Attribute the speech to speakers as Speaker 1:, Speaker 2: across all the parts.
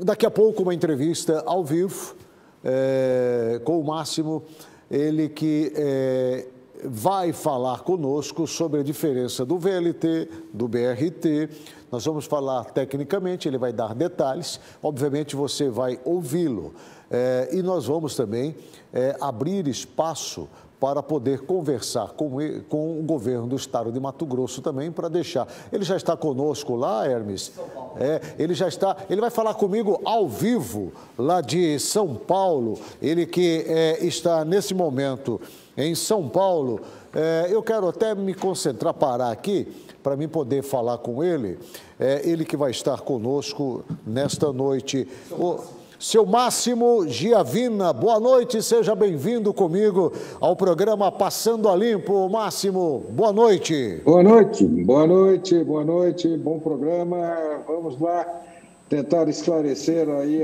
Speaker 1: Daqui a pouco uma entrevista ao vivo com o Máximo, ele que vai falar conosco sobre a diferença do VLT, do BRT. Nós vamos falar tecnicamente, ele vai dar detalhes, obviamente você vai ouvi-lo. E nós vamos também abrir espaço para poder conversar com o governo do estado de Mato Grosso também, para deixar. Ele já está conosco lá, Hermes? Ele vai falar comigo ao vivo, lá de São Paulo, ele que está nesse momento em São Paulo. Eu quero até me concentrar, parar aqui, para mim poder falar com ele. Ele que vai estar conosco nesta noite. Seu Máximo Giavina, boa noite, seja bem-vindo comigo ao programa Passando a Limpo. Máximo, boa noite.
Speaker 2: Boa noite, boa noite, boa noite, bom programa. Vamos lá tentar esclarecer aí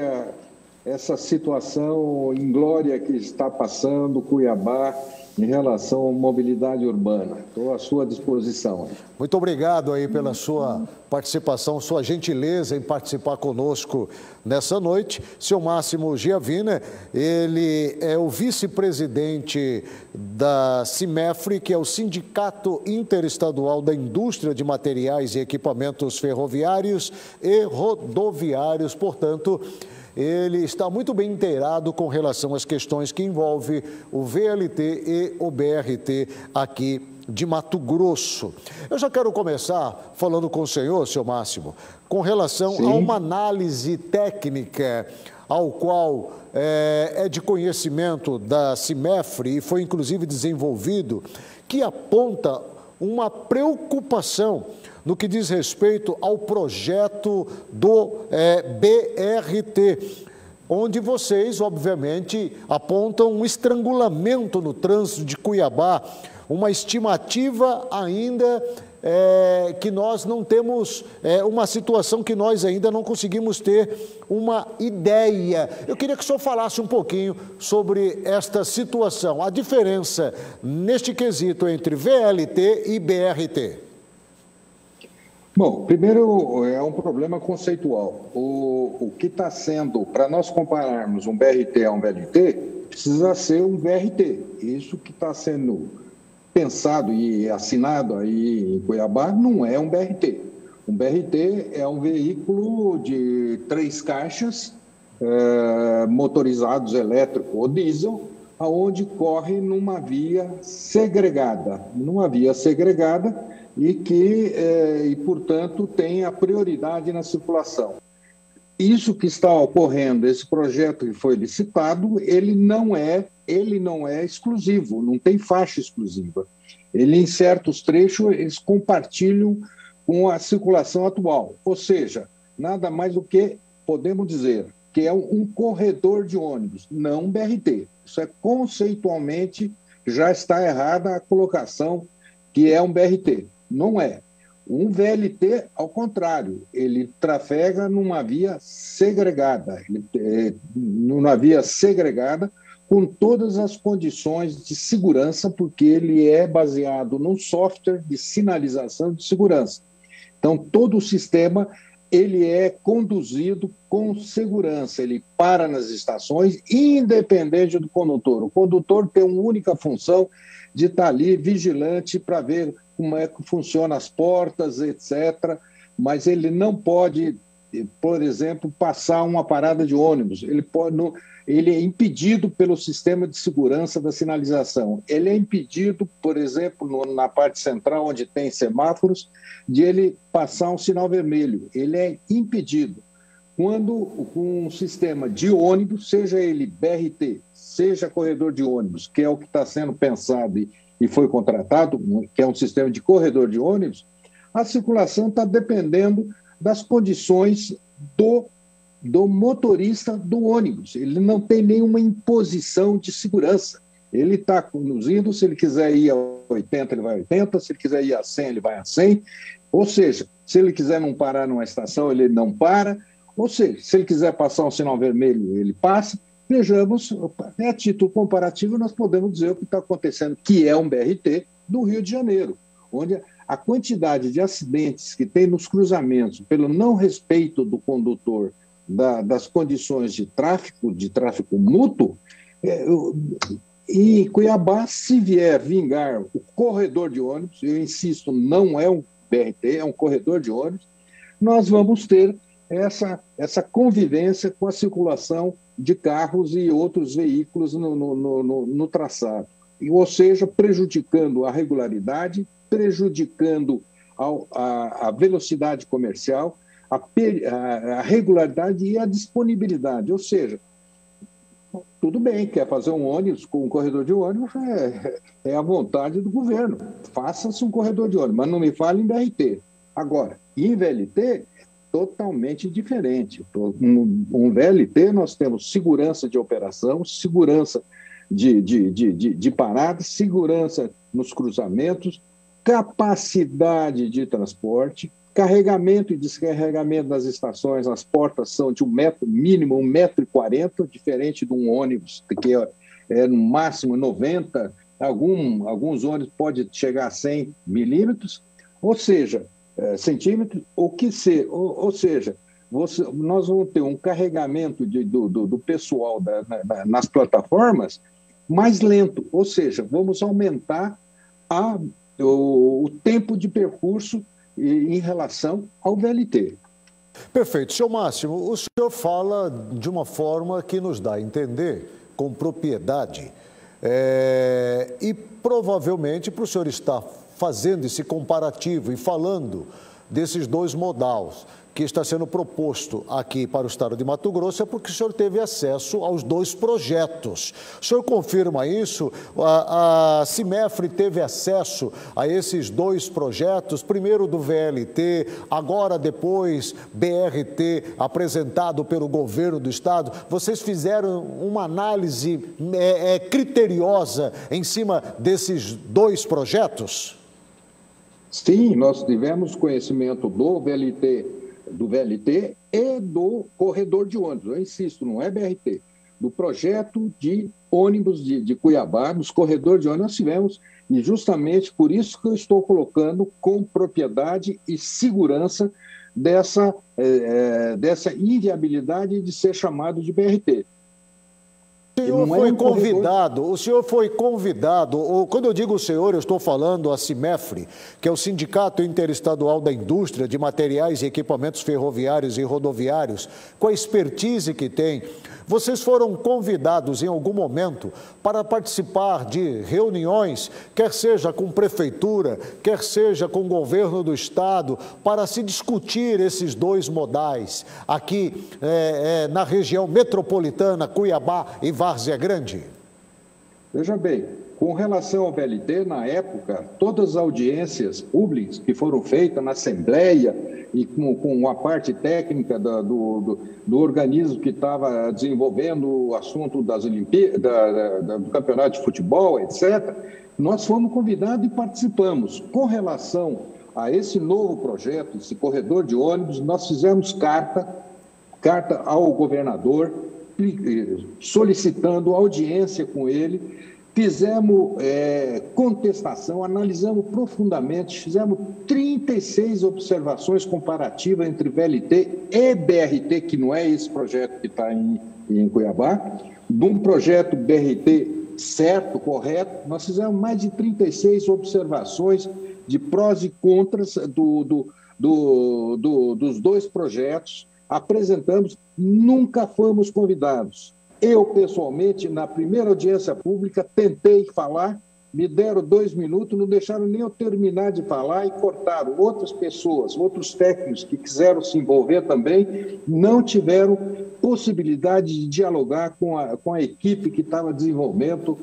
Speaker 2: essa situação inglória que está passando Cuiabá em relação à mobilidade urbana. Estou à sua disposição.
Speaker 1: Muito obrigado aí pela sua participação, sua gentileza em participar conosco nessa noite. Seu Máximo Giavina, ele é o vice-presidente da CIMEFRE, que é o Sindicato Interestadual da Indústria de Materiais e Equipamentos Ferroviários e Rodoviários, portanto, ele está muito bem inteirado com relação às questões que envolvem o VLT e o BRT aqui de Mato Grosso. Eu já quero começar falando com o senhor, seu Máximo, com relação a uma análise técnica ao qual é de conhecimento da CIMEFRE e foi inclusive desenvolvido, que aponta uma preocupação no que diz respeito ao projeto do BRT, onde vocês, obviamente, apontam um estrangulamento no trânsito de Cuiabá, uma estimativa ainda que nós não temos, uma situação que nós ainda não conseguimos ter uma ideia. Eu queria que o senhor falasse um pouquinho sobre esta situação, a diferença neste quesito entre VLT e BRT.
Speaker 2: Bom, primeiro é um problema conceitual. O que está sendo, para nós compararmos um BRT a um VLT, precisa ser um VRT. Isso que está sendo pensado e assinado aí em Cuiabá não é um BRT. Um BRT é um veículo de 3 caixas, motorizados elétrico ou diesel, aonde corre numa via segregada. E, portanto, tem a prioridade na circulação. Isso que está ocorrendo, esse projeto que foi licitado, ele não é exclusivo, não tem faixa exclusiva. Ele, em certos trechos, eles compartilham com a circulação atual. Ou seja, nada mais do que, podemos dizer, que é um corredor de ônibus, não um BRT. Isso é conceitualmente, já está errada a colocação que é um BRT. Não é. Um VLT, ao contrário, ele trafega numa via segregada, com todas as condições de segurança, porque ele é baseado num software de sinalização de segurança. Então, todo o sistema ele é conduzido com segurança, ele para nas estações, independente do condutor. O condutor tem uma única função de estar ali vigilante para ver como é que funcionam as portas, etc. Mas ele não pode, por exemplo, passar uma parada de ônibus. Ele é impedido pelo sistema de segurança da sinalização. Ele é impedido, por exemplo, na parte central, onde tem semáforos, de ele passar um sinal vermelho. Ele é impedido. Quando com um sistema de ônibus, seja ele BRT, seja corredor de ônibus, que é o que está sendo pensado e foi contratado, que é um sistema de corredor de ônibus, a circulação está dependendo das condições do motorista do ônibus. Ele não tem nenhuma imposição de segurança. Ele está conduzindo, se ele quiser ir a 80, ele vai a 80, se ele quiser ir a 100, ele vai a 100. Ou seja, se ele quiser não parar numa estação, ele não para. Ou seja, se ele quiser passar um sinal vermelho, ele passa. Vejamos, a título comparativo, nós podemos dizer o que está acontecendo, que é um BRT do Rio de Janeiro, onde a quantidade de acidentes que tem nos cruzamentos pelo não respeito do condutor das condições de tráfego mútuo, em Cuiabá, se vier vingar o corredor de ônibus, eu insisto, não é um BRT, é um corredor de ônibus, nós vamos ter essa convivência com a circulação de carros e outros veículos no traçado. Ou seja, prejudicando a regularidade, prejudicando a velocidade comercial, a regularidade e a disponibilidade. Ou seja, tudo bem, quer fazer um ônibus com um corredor de ônibus, é a vontade do governo. Faça-se um corredor de ônibus, mas não me fale em BRT. Agora, em VLT, totalmente diferente. Um VLT, nós temos segurança de operação, segurança de parada, segurança nos cruzamentos, capacidade de transporte, carregamento e descarregamento das estações, as portas são de mínimo 1,40 m, diferente de um ônibus, que é no máximo 90, alguns ônibus podem chegar a 100 milímetros, ou seja, centímetros, ou seja, nós vamos ter um carregamento do pessoal nas plataformas mais lento, ou seja, vamos aumentar o tempo de percurso em relação ao VLT.
Speaker 1: Perfeito. Senhor Máximo, o senhor fala de uma forma que nos dá a entender, com propriedade, e provavelmente para o senhor estar fazendo esse comparativo e falando desses dois modais que está sendo proposto aqui para o estado de Mato Grosso, é porque o senhor teve acesso aos dois projetos. O senhor confirma isso? A Cimefre teve acesso a esses dois projetos, primeiro do VLT, agora depois BRT, apresentado pelo governo do estado. Vocês fizeram uma análise criteriosa em cima desses dois projetos?
Speaker 2: Sim, nós tivemos conhecimento do VLT e do corredor de ônibus. Eu insisto, não é BRT. Do projeto de ônibus de Cuiabá, dos corredores de ônibus, nós tivemos, e justamente por isso que eu estou colocando com propriedade e segurança dessa inviabilidade de ser chamado de BRT.
Speaker 1: O senhor foi convidado, ou quando eu digo o senhor, eu estou falando a Cimefre, que é o Sindicato Interestadual da Indústria de Materiais e Equipamentos Ferroviários e Rodoviários, com a expertise que tem. Vocês foram convidados em algum momento para participar de reuniões, quer seja com prefeitura, quer seja com o governo do estado, para se discutir esses dois modais aqui na região metropolitana, Cuiabá e Várzea Grande?
Speaker 2: Veja bem, com relação ao VLT, na época, todas as audiências públicas que foram feitas na Assembleia e com a parte técnica do organismo que estava desenvolvendo o assunto das Olimpíadas, do campeonato de futebol, etc., nós fomos convidados e participamos. Com relação a esse novo projeto, esse corredor de ônibus, nós fizemos carta ao governador, solicitando audiência com ele, fizemos contestação, analisamos profundamente, fizemos 36 observações comparativas entre VLT e BRT, que não é esse projeto que está em Cuiabá, de um projeto BRT certo, correto, nós fizemos mais de 36 observações de prós e contras dos dois projetos, apresentamos, nunca fomos convidados. Eu, pessoalmente, na primeira audiência pública, tentei falar, me deram 2 minutos, não deixaram nem eu terminar de falar e cortaram. Outras pessoas, outros técnicos que quiseram se envolver também, não tiveram possibilidade de dialogar com a equipe que estava desenvolvendo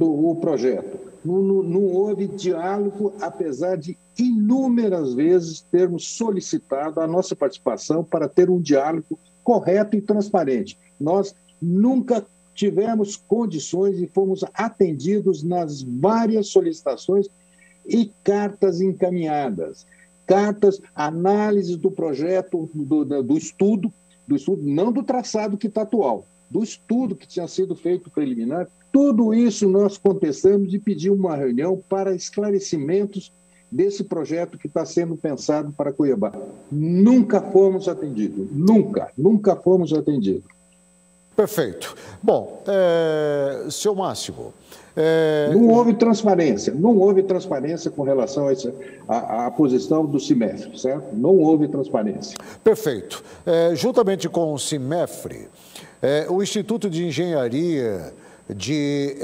Speaker 2: o projeto. Não houve diálogo, apesar de inúmeras vezes termos solicitado a nossa participação para ter um diálogo correto e transparente. Nós nunca tivemos condições e fomos atendidos nas várias solicitações e cartas encaminhadas. Cartas, análise do projeto, do estudo, não do traçado que está atual, do estudo que tinha sido feito preliminar. Tudo isso nós contestamos e pedimos uma reunião para esclarecimentos desse projeto que está sendo pensado para Cuiabá. Nunca fomos atendidos, nunca fomos atendidos.
Speaker 1: Perfeito. Bom, seu Máximo...
Speaker 2: Não houve transparência com relação à posição do CIMEFRE, certo? Não houve transparência.
Speaker 1: Perfeito. Juntamente com o CIMEFRE, o Instituto de Engenharia de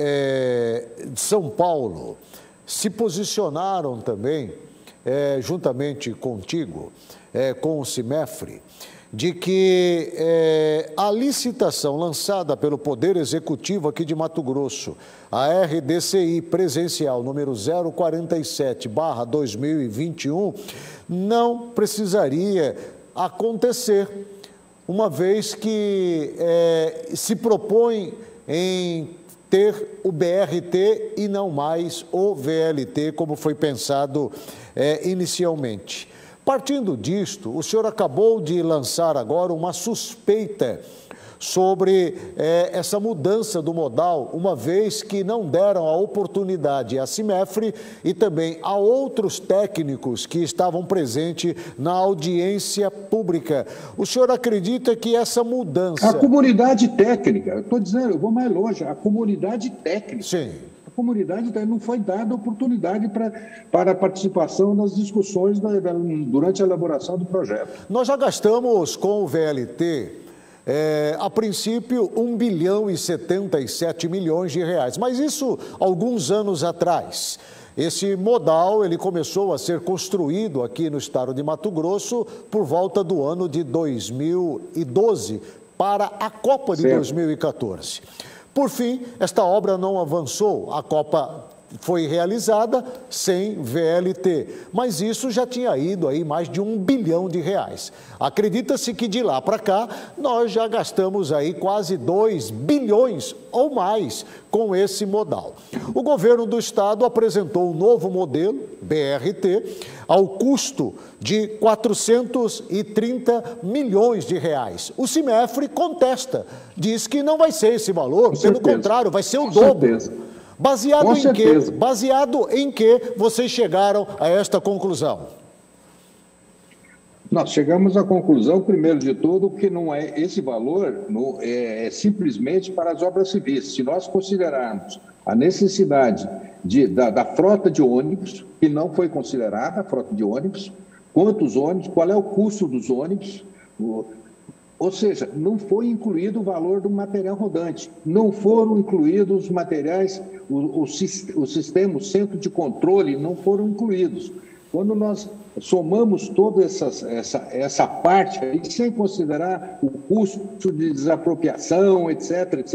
Speaker 1: São Paulo se posicionaram também, juntamente contigo, com o CIMEFRE, de que a licitação lançada pelo Poder Executivo aqui de Mato Grosso, a RDCI presencial número 047/2021, não precisaria acontecer, uma vez que se propõe em ter o BRT e não mais o VLT, como foi pensado inicialmente. Partindo disto, o senhor acabou de lançar agora uma suspeita sobre essa mudança do modal, uma vez que não deram a oportunidade à CIMEFRE e também a outros técnicos que estavam presentes na audiência pública. O senhor acredita que essa mudança...
Speaker 2: A comunidade técnica, eu estou dizendo, eu vou mais longe, a comunidade técnica.
Speaker 1: Sim.
Speaker 2: A comunidade não foi dada oportunidade para a participação nas discussões durante a elaboração do projeto.
Speaker 1: Nós já gastamos com o VLT, a princípio, 1 bilhão e 77 milhões de reais, mas isso alguns anos atrás. Esse modal ele começou a ser construído aqui no estado de Mato Grosso por volta do ano de 2012, para a Copa de 2014. Por fim, esta obra não avançou, a Copa foi realizada sem VLT, mas isso já tinha ido aí mais de 1 bilhão de reais. Acredita-se que de lá para cá nós já gastamos aí quase 2 bilhões ou mais com esse modal. O governo do estado apresentou um novo modelo, BRT, ao custo de 430 milhões de reais. O CIMEFRE contesta, diz que não vai ser esse valor, pelo contrário, vai ser o dobro. Baseado em quê? Baseado em que vocês chegaram a esta conclusão?
Speaker 2: Nós chegamos à conclusão, primeiro de tudo, que não é esse valor é simplesmente para as obras civis. Se nós considerarmos a necessidade da frota de ônibus, que não foi considerada a frota de ônibus, quantos ônibus, qual é o custo dos ônibus, ou seja, não foi incluído o valor do material rodante, não foram incluídos os materiais, o sistema, o centro de controle não foram incluídos. Quando nós somamos toda essa parte aí, sem considerar o custo de desapropriação, etc.,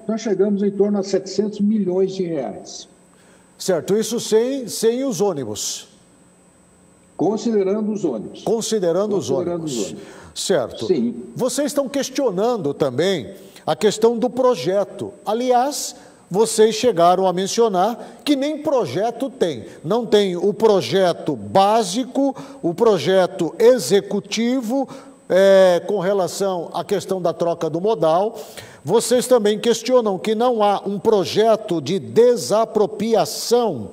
Speaker 2: nós chegamos em torno a 700 milhões de reais.
Speaker 1: Certo, isso sem os ônibus.
Speaker 2: Considerando os ônibus.
Speaker 1: Considerando os ônibus. Certo.
Speaker 2: Sim.
Speaker 1: Vocês estão questionando também a questão do projeto. Aliás, vocês chegaram a mencionar que nem projeto tem. Não tem o projeto básico, o projeto executivo, com relação à questão da troca do modal. Vocês também questionam que não há um projeto de desapropriação,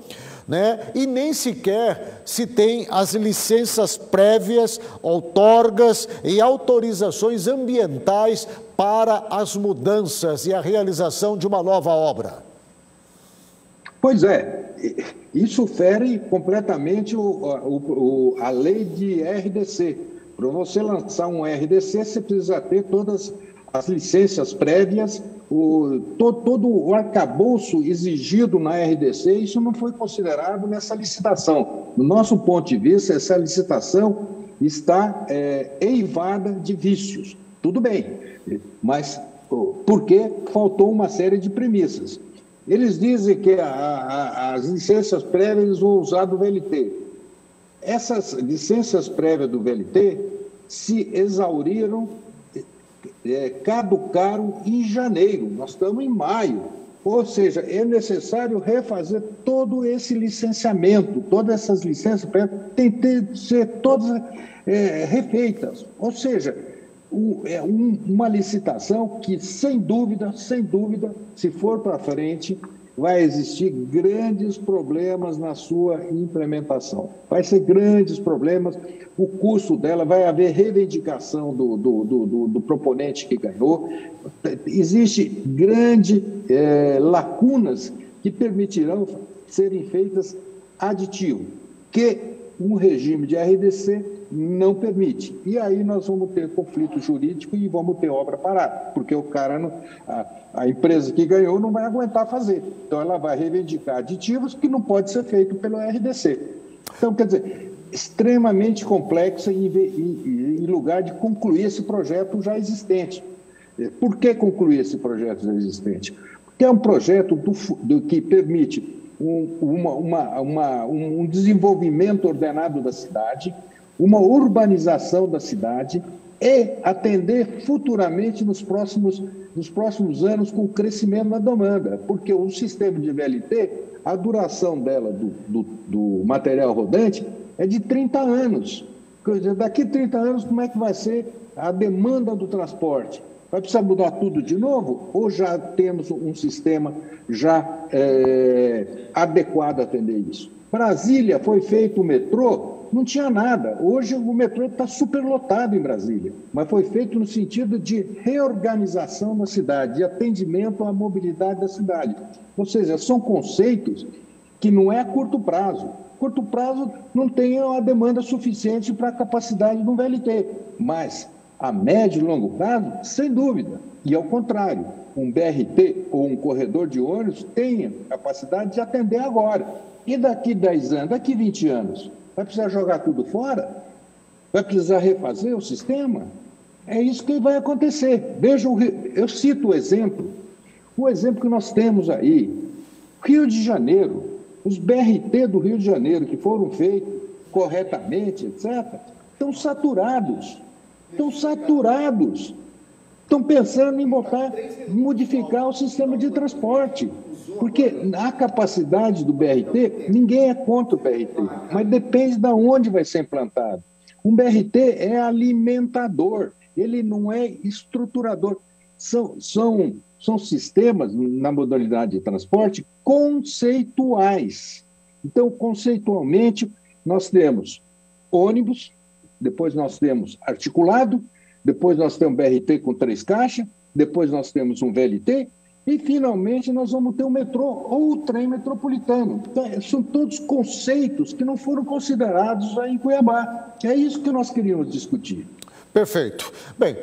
Speaker 1: né? E nem sequer se tem as licenças prévias, outorgas e autorizações ambientais para as mudanças e a realização de uma nova obra.
Speaker 2: Pois é, isso fere completamente a lei de RDC. Para você lançar um RDC, você precisa ter todas as licenças prévias, todo o arcabouço exigido na RDC, isso não foi considerado nessa licitação. Do nosso ponto de vista, essa licitação está eivada de vícios. Tudo bem, mas porque faltou uma série de premissas. Eles dizem que as licenças prévias vão usar do VLT. Essas licenças prévias do VLT se exauriram, caducaram em janeiro, nós estamos em maio, ou seja, é necessário refazer todo esse licenciamento, todas essas licenças têm que ser todas refeitas, ou seja, uma licitação que, sem dúvida, se for para frente, vai existir grandes problemas na sua implementação. Vai ser grandes problemas, o custo dela, vai haver reivindicação do proponente que ganhou. Existe grandes lacunas que permitirão serem feitas aditivo, que um regime de RDC não permite. E aí nós vamos ter conflito jurídico e vamos ter obra parada, porque o cara, a empresa que ganhou não vai aguentar fazer. Então ela vai reivindicar aditivos que não pode ser feito pelo RDC. Então, quer dizer, extremamente complexa em lugar de concluir esse projeto já existente. Por que concluir esse projeto já existente? Porque é um projeto que permite um desenvolvimento ordenado da cidade, uma urbanização da cidade e atender futuramente nos próximos anos com o crescimento da demanda, porque o sistema de VLT, a duração dela do material rodante é de 30 anos. Quer dizer, daqui a 30 anos, como é que vai ser a demanda do transporte? Vai precisar mudar tudo de novo? Ou já temos um sistema já adequado a atender isso? Brasília, foi feito o metrô, não tinha nada. Hoje o metrô está superlotado em Brasília, mas foi feito no sentido de reorganização da cidade, de atendimento à mobilidade da cidade. Ou seja, são conceitos que não é a curto prazo. Curto prazo não tem a demanda suficiente para a capacidade do VLT, mas a médio e longo prazo, sem dúvida. E ao contrário, um BRT ou um corredor de ônibus tem a capacidade de atender agora. E daqui 10 anos, daqui 20 anos, vai precisar jogar tudo fora? Vai precisar refazer o sistema? É isso que vai acontecer. Vejam, eu cito o exemplo que nós temos aí. Rio de Janeiro, os BRT do Rio de Janeiro que foram feitos corretamente, etc., estão saturados. Estão pensando em modificar o sistema de transporte. Porque a capacidade do BRT, ninguém é contra o BRT, mas depende de onde vai ser implantado. Um BRT é alimentador, ele não é estruturador. São sistemas, na modalidade de transporte, conceituais. Então, conceitualmente, nós temos ônibus, depois nós temos articulado, depois nós temos BRT com 3 caixas, depois nós temos um VLT, e, finalmente, nós vamos ter o metrô ou o trem metropolitano. Então, são todos conceitos que não foram considerados aí em Cuiabá. É isso que nós queríamos discutir.
Speaker 1: Perfeito. Bem,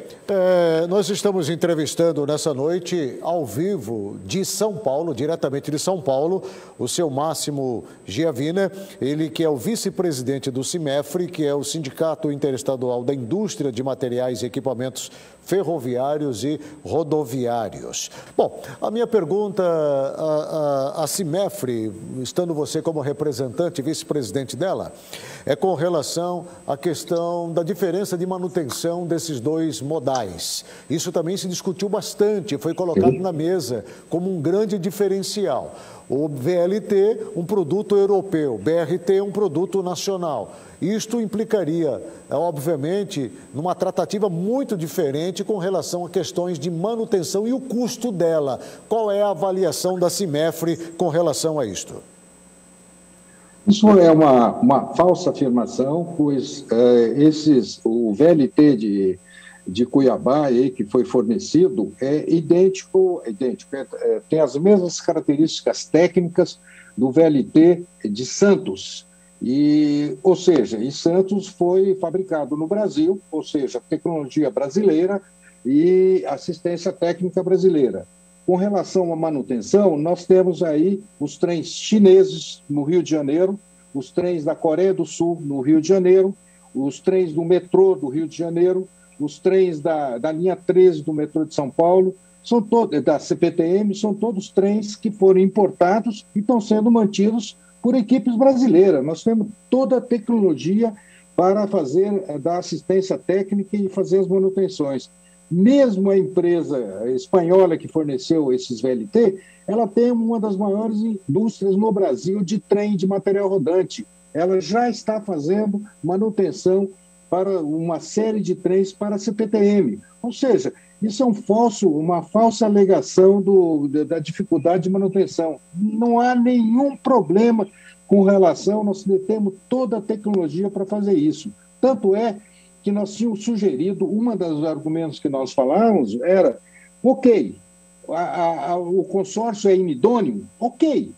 Speaker 1: nós estamos entrevistando nessa noite, ao vivo, de São Paulo, diretamente de São Paulo, o seu Máximo Giavina, ele que é o vice-presidente do CIMEFRE, que é o Sindicato Interestadual da Indústria de Materiais e Equipamentos Ferroviários e Rodoviários. Bom, a minha pergunta à CIMEFRE, estando você como representante, vice-presidente dela, é com relação à questão da diferença de manutenção desses dois modais. Isso também se discutiu bastante, foi colocado na mesa como um grande diferencial. O VLT, um produto europeu, BRT, um produto nacional. Isto implicaria, obviamente, numa tratativa muito diferente com relação a questões de manutenção e o custo dela. Qual é a avaliação da CIMEFRE com relação a isto?
Speaker 2: Isso é uma falsa afirmação, pois o VLT de Cuiabá, que foi fornecido, é idêntico, tem as mesmas características técnicas do VLT de Santos. Ou seja, Santos foi fabricado no Brasil, ou seja, tecnologia brasileira e assistência técnica brasileira. Com relação à manutenção, nós temos aí os trens chineses no Rio de Janeiro, os trens da Coreia do Sul no Rio de Janeiro, os trens do metrô do Rio de Janeiro, os trens da linha 13 do metrô de São Paulo, da CPTM, são todos trens que foram importados e estão sendo mantidos por equipes brasileiras. Nós temos toda a tecnologia para dar assistência técnica e fazer as manutenções. Mesmo a empresa espanhola que forneceu esses VLT, ela tem uma das maiores indústrias no Brasil de trem de material rodante. Ela já está fazendo manutenção para uma série de trens para a CPTM. Ou seja, isso é uma falsa alegação da dificuldade de manutenção. Não há nenhum problema com relação, nós temos toda a tecnologia para fazer isso. Tanto é que nós tínhamos sugerido, um dos argumentos que nós falávamos era, ok, o consórcio é inidôneo, ok,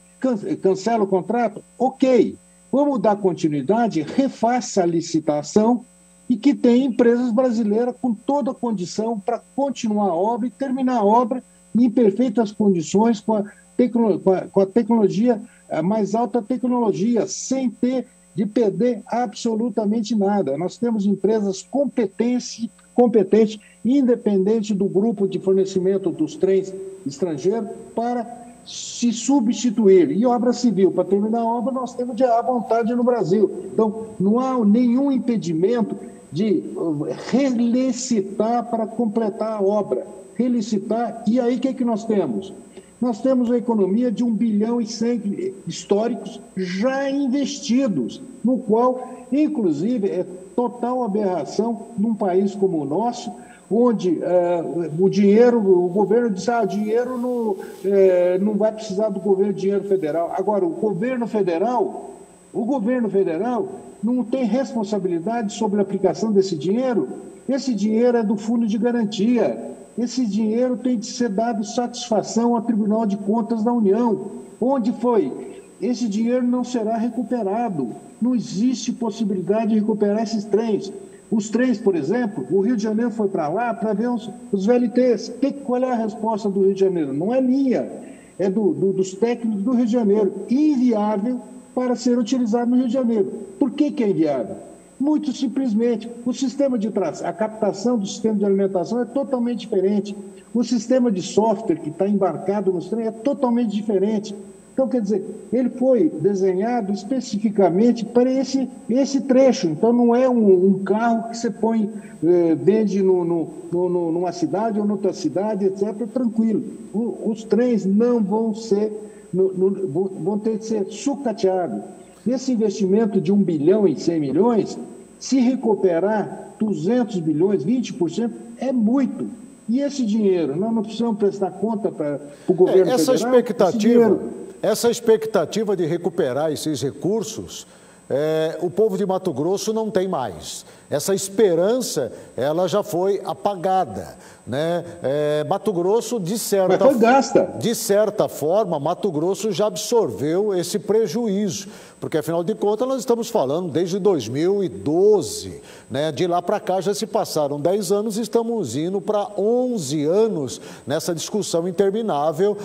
Speaker 2: cancela o contrato, ok, vamos dar continuidade, refaça a licitação e que tem empresas brasileiras com toda a condição para continuar a obra e terminar a obra em perfeitas condições com a tecnologia, a mais alta tecnologia, sem ter de perder absolutamente nada. Nós temos empresas competentes, independente do grupo de fornecimento dos trens estrangeiros, para se substituir. E obra civil, para terminar a obra, nós temos à vontade no Brasil. Então, não há nenhum impedimento de relicitar para completar a obra. Relicitar, e aí o que nós temos? Nós temos a economia de 1 bilhão e 100 históricos já investidos, no qual, inclusive, é total aberração num país como o nosso, onde o governo diz, o dinheiro não vai precisar do governo de dinheiro federal. Agora, o governo federal não tem responsabilidade sobre a aplicação desse dinheiro. Esse dinheiro é do Fundo de Garantia. Esse dinheiro tem de ser dado satisfação ao Tribunal de Contas da União. Onde foi? Esse dinheiro não será recuperado. Não existe possibilidade de recuperar esses trens. Os trens, por exemplo, o Rio de Janeiro foi para lá para ver os VLTs. Qual é a resposta do Rio de Janeiro? Não é minha, é dos técnicos do Rio de Janeiro. Inviável para ser utilizado no Rio de Janeiro. Por que é inviável? Muito simplesmente, a captação do sistema de alimentação é totalmente diferente. O sistema de software que está embarcado nos trens é totalmente diferente. Então, quer dizer, ele foi desenhado especificamente para esse trecho. Então, não é um carro que você põe, vende numa cidade ou noutra cidade, etc., tranquilo. Os trens não vão vão ter que ser sucateados. Esse investimento de 1 bilhão e 100 milhões, se recuperar 200 bilhões, 20%, é muito. E esse dinheiro, nós não precisamos prestar conta para o governo federal?
Speaker 1: Essa expectativa de recuperar esses recursos, o povo de Mato Grosso não tem mais. Essa esperança, ela já foi apagada, né? Mato Grosso, de certa forma, Mato Grosso já absorveu esse prejuízo, porque, afinal de contas, nós estamos falando desde 2012, né? De lá para cá já se passaram 10 anos e estamos indo para 11 anos nessa discussão interminável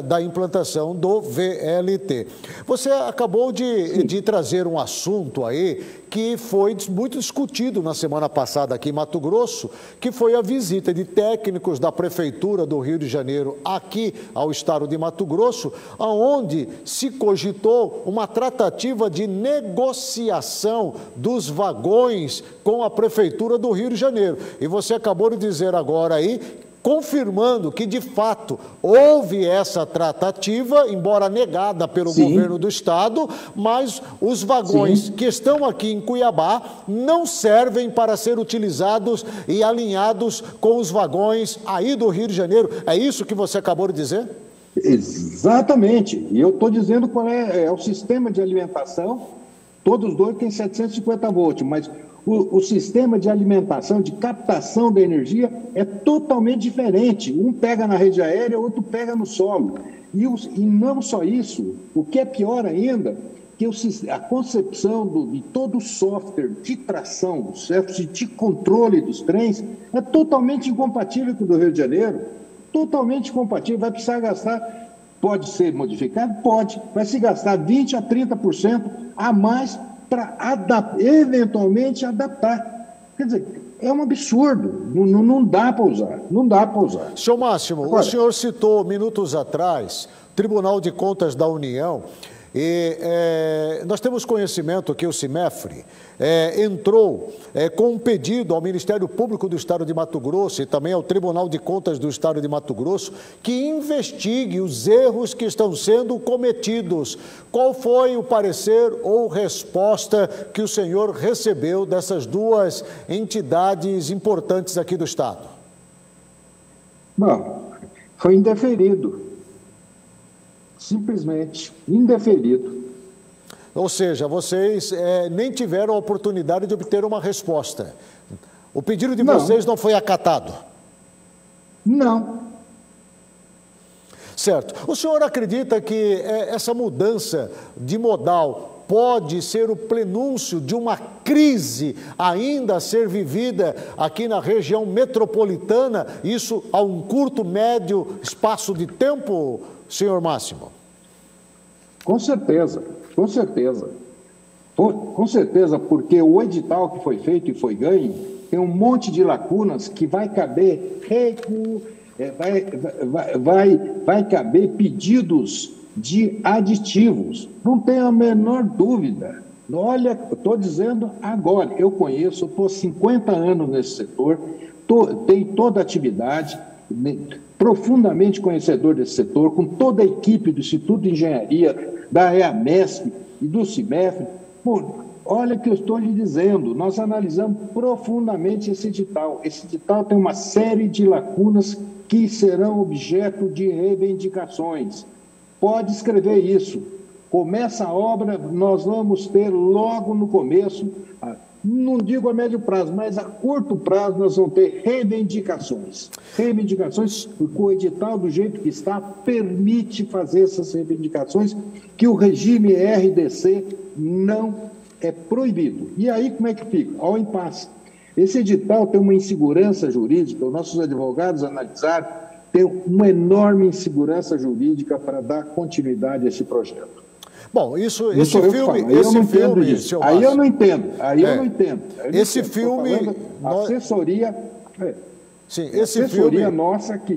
Speaker 1: da implantação do VLT. Você acabou de trazer um assunto aí que foi muito discutido na semana passada aqui em Mato Grosso, que foi a visita de técnicos da Prefeitura do Rio de Janeiro aqui ao estado de Mato Grosso, onde se cogitou uma tratativa de negociação dos vagões com a Prefeitura do Rio de Janeiro. E você acabou de dizer agora aí, confirmando que, de fato, houve essa tratativa, embora negada pelo governo do estado, mas os vagões que estão aqui em Cuiabá não servem para ser utilizados e alinhados com os vagões aí do Rio de Janeiro. É isso que você acabou de dizer?
Speaker 2: Exatamente. E eu estou dizendo qual é o sistema de alimentação. Todos dois têm 750 volts, mas o sistema de alimentação, de captação da energia é totalmente diferente. Um pega na rede aérea, outro pega no solo. E não só isso, o que é pior ainda, que a concepção de todo o software de tração, de controle dos trens, é totalmente incompatível com o do Rio de Janeiro. Totalmente incompatível. Vai precisar gastar, pode ser modificado? Pode. Vai se gastar 20% a 30% a mais para eventualmente adaptar. Quer dizer, é um absurdo, não dá para usar, não dá para usar.
Speaker 1: Senhor Máximo, agora, o senhor citou minutos atrás o Tribunal de Contas da União E nós temos conhecimento que o CIMEFRE entrou com um pedido ao Ministério Público do Estado de Mato Grosso e também ao Tribunal de Contas do Estado de Mato Grosso que investigue os erros que estão sendo cometidos. Qual foi o parecer ou resposta que o senhor recebeu dessas duas entidades importantes aqui do Estado?
Speaker 2: Bom, foi indeferido. Simplesmente indeferido.
Speaker 1: Ou seja, vocês nem tiveram a oportunidade de obter uma resposta. O pedido de vocês não foi acatado?
Speaker 2: Não.
Speaker 1: Certo. O senhor acredita que essa mudança de modal pode ser o prenúncio de uma crise ainda a ser vivida aqui na região metropolitana, isso a um curto, médio espaço de tempo, senhor Máximo?
Speaker 2: Com certeza, com certeza. Com certeza, porque o edital que foi feito e foi ganho tem um monte de lacunas que vai caber vai caber pedidos de aditivos. Não tenho a menor dúvida. Olha, estou dizendo agora, eu conheço, estou há 50 anos nesse setor, tenho toda a atividade, profundamente conhecedor desse setor, com toda a equipe do Instituto de Engenharia, da EAMESP e do CIMEFRE. Olha o que eu estou lhe dizendo, nós analisamos profundamente esse edital. Esse edital tem uma série de lacunas que serão objeto de reivindicações. Pode escrever isso. Começa a obra, nós vamos ter logo no começo, não digo a médio prazo, mas a curto prazo nós vamos ter reivindicações. Reivindicações, porque o edital, do jeito que está, permite fazer essas reivindicações que o regime RDC não é proibido. E aí como é que fica? Ao impasse. Esse edital tem uma insegurança jurídica, os nossos advogados analisaram, tem uma enorme insegurança jurídica para dar continuidade a esse projeto.
Speaker 1: Bom, esse filme,
Speaker 2: aí eu não entendo, eu não entendo.
Speaker 1: Esse filme,
Speaker 2: assessoria,
Speaker 1: sim, esse filme
Speaker 2: nossa que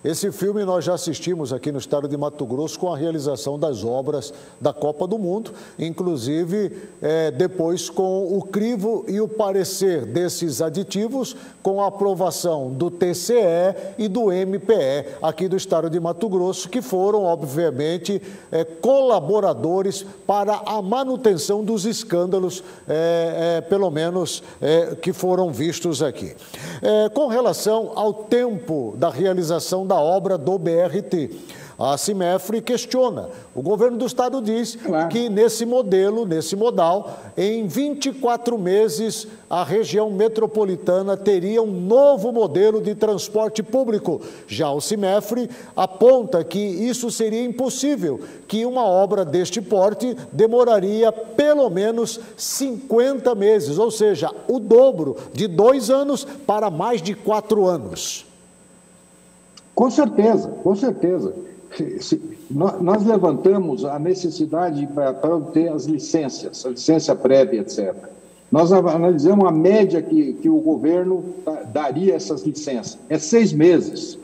Speaker 1: Esse filme nós já assistimos aqui no estado de Mato Grosso com a realização das obras da Copa do Mundo, inclusive depois com o crivo e o parecer desses aditivos com a aprovação do TCE e do MPE aqui do estado de Mato Grosso, que foram, obviamente, colaboradores para a manutenção dos escândalos, pelo menos, que foram vistos aqui. Com relação ao tempo da realização da obra do BRT, a CIMEFRE questiona. O governo do estado diz que nesse modal, em 24 meses, a região metropolitana teria um novo modelo de transporte público. Já o CIMEFRE aponta que isso seria impossível, que uma obra deste porte demoraria pelo menos 50 meses, ou seja, o dobro, de 2 anos para mais de 4 anos.
Speaker 2: Com certeza, com certeza. Nós levantamos a necessidade para obter as licenças, a licença prévia, etc. Nós analisamos a média que o governo daria essas licenças. É 6 meses.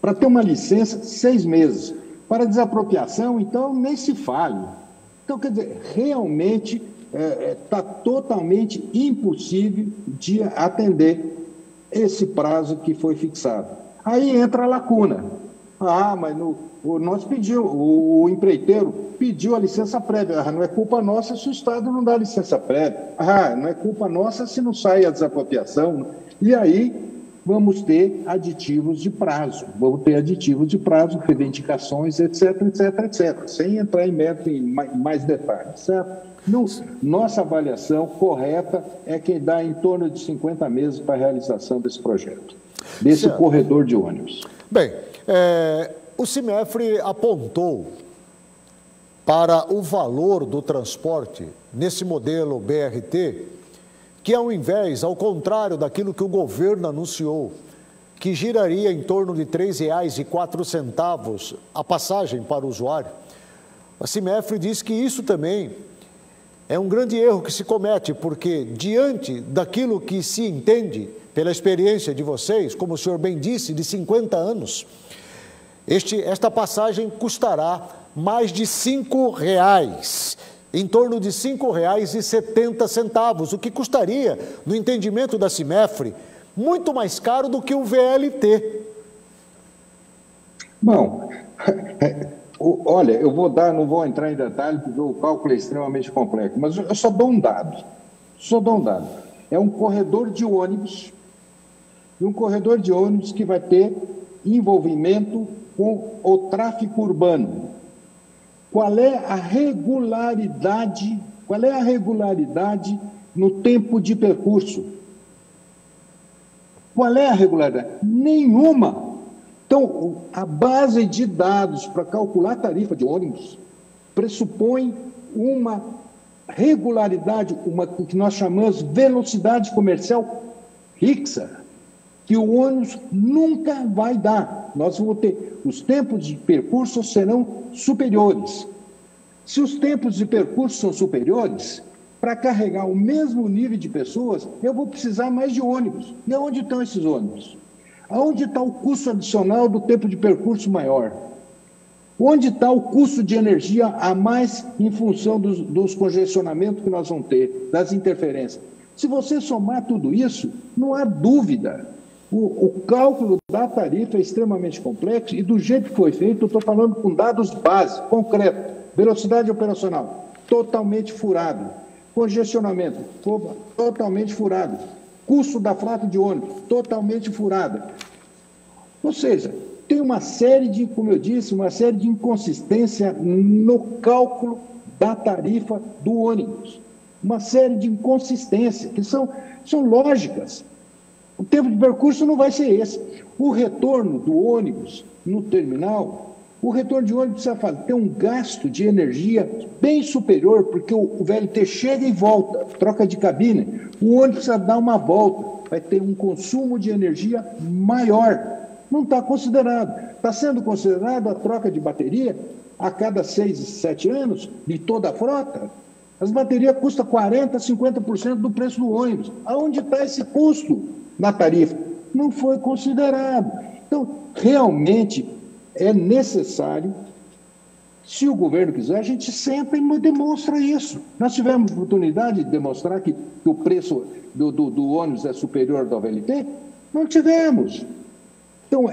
Speaker 2: Para ter uma licença, 6 meses. Para desapropriação, então, nem se fale. Então, quer dizer, realmente está totalmente impossível de atender esse prazo que foi fixado. Aí entra a lacuna. Mas nós pedimos, o empreiteiro pediu a licença prévia. Não é culpa nossa se o Estado não dá licença prévia. Não é culpa nossa se não sai a desapropriação. E aí vamos ter aditivos de prazo. Vamos ter aditivos de prazo, reivindicações, etc, etc, etc. Sem entrar em mérito em mais detalhes, certo? Nossa avaliação correta é que dá em torno de 50 meses para a realização desse projeto, desse corredor de ônibus.
Speaker 1: Bem, o CIMEFRE apontou para o valor do transporte nesse modelo BRT, que ao contrário daquilo que o governo anunciou, que giraria em torno de R$ 3,04 a passagem para o usuário, a CIMEFRE diz que isso também é um grande erro que se comete, porque diante daquilo que se entende pela experiência de vocês, como o senhor bem disse, de 50 anos, esta passagem custará mais de R$ 5,00, em torno de R$ 5,70, o que custaria, no entendimento da Cimefre, muito mais caro do que o VLT.
Speaker 2: Bom, olha, não vou entrar em detalhe porque o cálculo é extremamente complexo, mas eu só dou um dado. É um corredor de ônibus, que vai ter envolvimento com o tráfego urbano. Qual é a regularidade no tempo de percurso? Qual é a regularidade? Nenhuma. Então, a base de dados para calcular a tarifa de ônibus pressupõe uma regularidade, o que nós chamamos velocidade comercial fixa, que o ônibus nunca vai dar. Nós vamos ter, os tempos de percurso serão superiores. Se os tempos de percurso são superiores, para carregar o mesmo nível de pessoas, eu vou precisar mais de ônibus. E onde estão esses ônibus? Aonde está o custo adicional do tempo de percurso maior? Onde está o custo de energia a mais em função dos congestionamentos que nós vamos ter, das interferências? Se você somar tudo isso, não há dúvida. O cálculo da tarifa é extremamente complexo e do jeito que foi feito, eu estou falando com dados básicos, concretos. Velocidade operacional, totalmente furado. Congestionamento, totalmente furado. Custo da frota de ônibus, totalmente furado. Ou seja, tem uma série de, como eu disse, uma série de inconsistência no cálculo da tarifa do ônibus. Uma série de inconsistências que são lógicas. O tempo de percurso não vai ser esse. O retorno do ônibus no terminal, o retorno de ônibus precisa ter um gasto de energia bem superior, porque o VLT chega e volta, troca de cabine, o ônibus precisa dar uma volta, vai ter um consumo de energia maior. Não está considerado. Está sendo considerado a troca de bateria a cada 6, 7 anos de toda a frota. As baterias custam 40%, 50% do preço do ônibus. Aonde está esse custo na tarifa? Não foi considerado. Então, realmente é necessário, se o governo quiser, a gente senta e demonstra isso. Nós tivemos oportunidade de demonstrar que o preço do ônibus é superior ao VLT? Não tivemos. Então,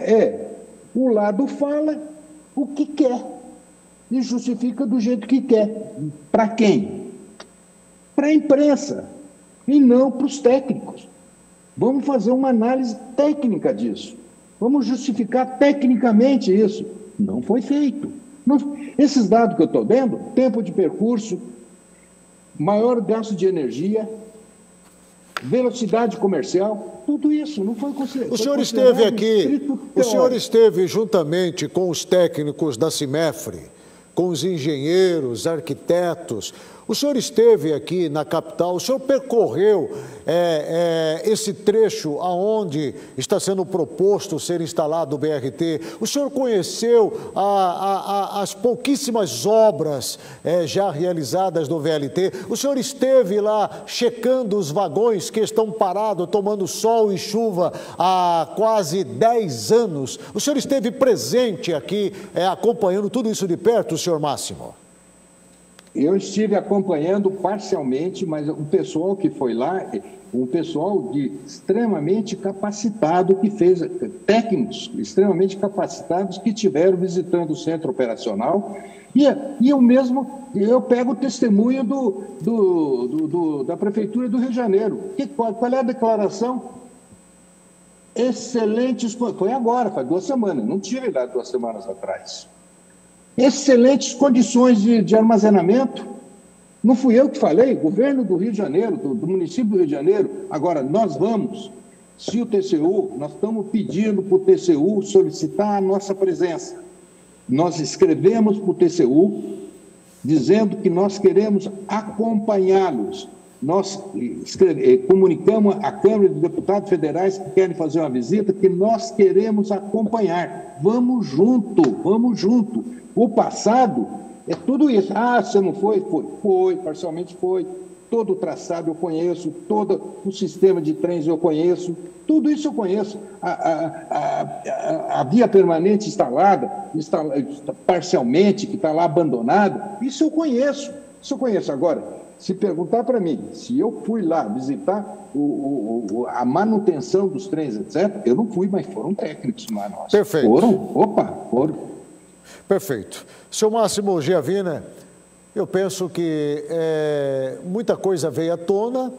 Speaker 2: o lado fala o que quer e justifica do jeito que quer. Para quem? Para a imprensa e não para os técnicos. Vamos fazer uma análise técnica disso. Vamos justificar tecnicamente isso. Não foi feito. Esses dados que eu estou dando, tempo de percurso, maior gasto de energia, velocidade comercial, tudo isso não foi considerado.
Speaker 1: O senhor esteve aqui, o senhor esteve juntamente com os técnicos da Cimefre, com os engenheiros, arquitetos. O senhor esteve aqui na capital, o senhor percorreu esse trecho aonde está sendo proposto ser instalado o BRT, o senhor conheceu as pouquíssimas obras já realizadas no VLT, o senhor esteve lá checando os vagões que estão parados, tomando sol e chuva há quase 10 anos, o senhor esteve presente aqui acompanhando tudo isso de perto, senhor Máximo?
Speaker 2: Eu estive acompanhando parcialmente, mas o pessoal que foi lá, um pessoal extremamente capacitado, que fez, técnicos extremamente capacitados que tiveram visitando o centro operacional, e eu pego o testemunho da Prefeitura do Rio de Janeiro. Qual é a declaração? Excelentes, foi agora, faz 2 semanas, não tive lá 2 semanas atrás. Excelentes condições de armazenamento. Não fui eu que falei, governo do Rio de Janeiro, do município do Rio de Janeiro. Agora, nós vamos, se o TCU, nós estamos pedindo para o TCU solicitar a nossa presença. Nós escrevemos para o TCU dizendo que nós queremos acompanhá-los. Nós comunicamos à Câmara de Deputados Federais que querem fazer uma visita, que nós queremos acompanhar. Vamos junto, vamos junto. O passado é tudo isso. Ah, você não foi? Foi, parcialmente foi. todo o traçado eu conheço, todo o sistema de trens eu conheço, tudo isso eu conheço. A via permanente instalada, parcialmente, que está lá abandonada, isso eu conheço. Isso eu conheço. Agora, se perguntar para mim se eu fui lá visitar a manutenção dos trens, etc., eu não fui, mas foram técnicos lá. Nossa.
Speaker 1: Perfeito.
Speaker 2: Foram.
Speaker 1: Perfeito. Seu Máximo Giavina, eu penso que muita coisa veio à tona,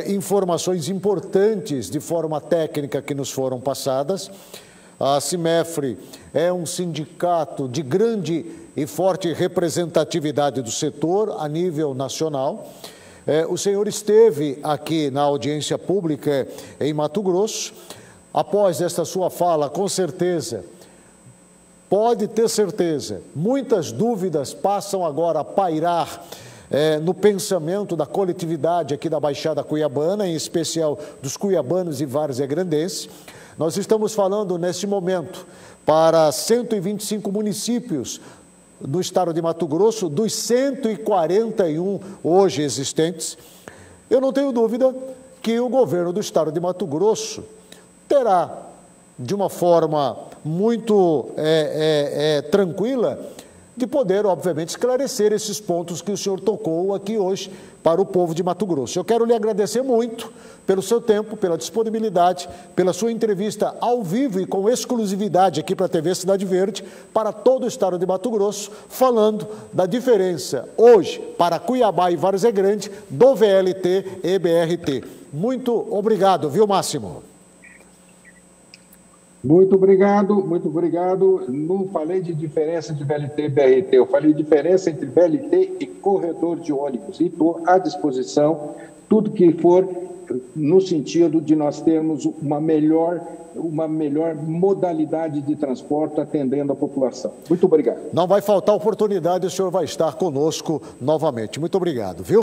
Speaker 1: informações importantes de forma técnica que nos foram passadas. A Cimefre é um sindicato de grande e forte representatividade do setor a nível nacional. O senhor esteve aqui na audiência pública em Mato Grosso. Após esta sua fala, com certeza, pode ter certeza, muitas dúvidas passam agora a pairar no pensamento da coletividade aqui da Baixada Cuiabana, em especial dos cuiabanos e varzegrandenses. Nós estamos falando, neste momento, para 125 municípios do estado de Mato Grosso, dos 141 hoje existentes. Eu não tenho dúvida que o governo do estado de Mato Grosso terá, de uma forma muito tranquila, de poder, obviamente, esclarecer esses pontos que o senhor tocou aqui hoje para o povo de Mato Grosso. Eu quero lhe agradecer muito pelo seu tempo, pela disponibilidade, pela sua entrevista ao vivo e com exclusividade aqui para a TV Cidade Verde, para todo o estado de Mato Grosso, falando da diferença hoje para Cuiabá e Várzea Grande do VLT e BRT. Muito obrigado, viu, Máximo?
Speaker 2: Muito obrigado, muito obrigado. Não falei de diferença de VLT e BRT, eu falei de diferença entre VLT e corredor de ônibus. E estou à disposição, tudo que for no sentido de nós termos uma melhor modalidade de transporte atendendo a população. Muito obrigado.
Speaker 1: Não vai faltar oportunidade, o senhor vai estar conosco novamente. Muito obrigado, viu?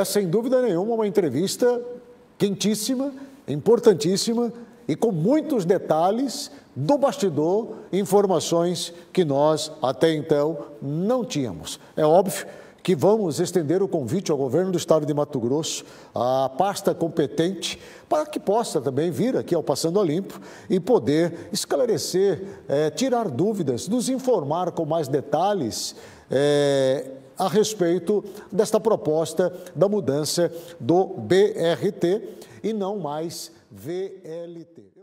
Speaker 1: Sem dúvida nenhuma, uma entrevista quentíssima, importantíssima, e com muitos detalhes do bastidor, informações que nós até então não tínhamos. É óbvio que vamos estender o convite ao governo do estado de Mato Grosso, à pasta competente, para que possa também vir aqui ao Passando a Limpo e poder esclarecer, tirar dúvidas, nos informar com mais detalhes a respeito desta proposta da mudança do BRT e não mais VLT.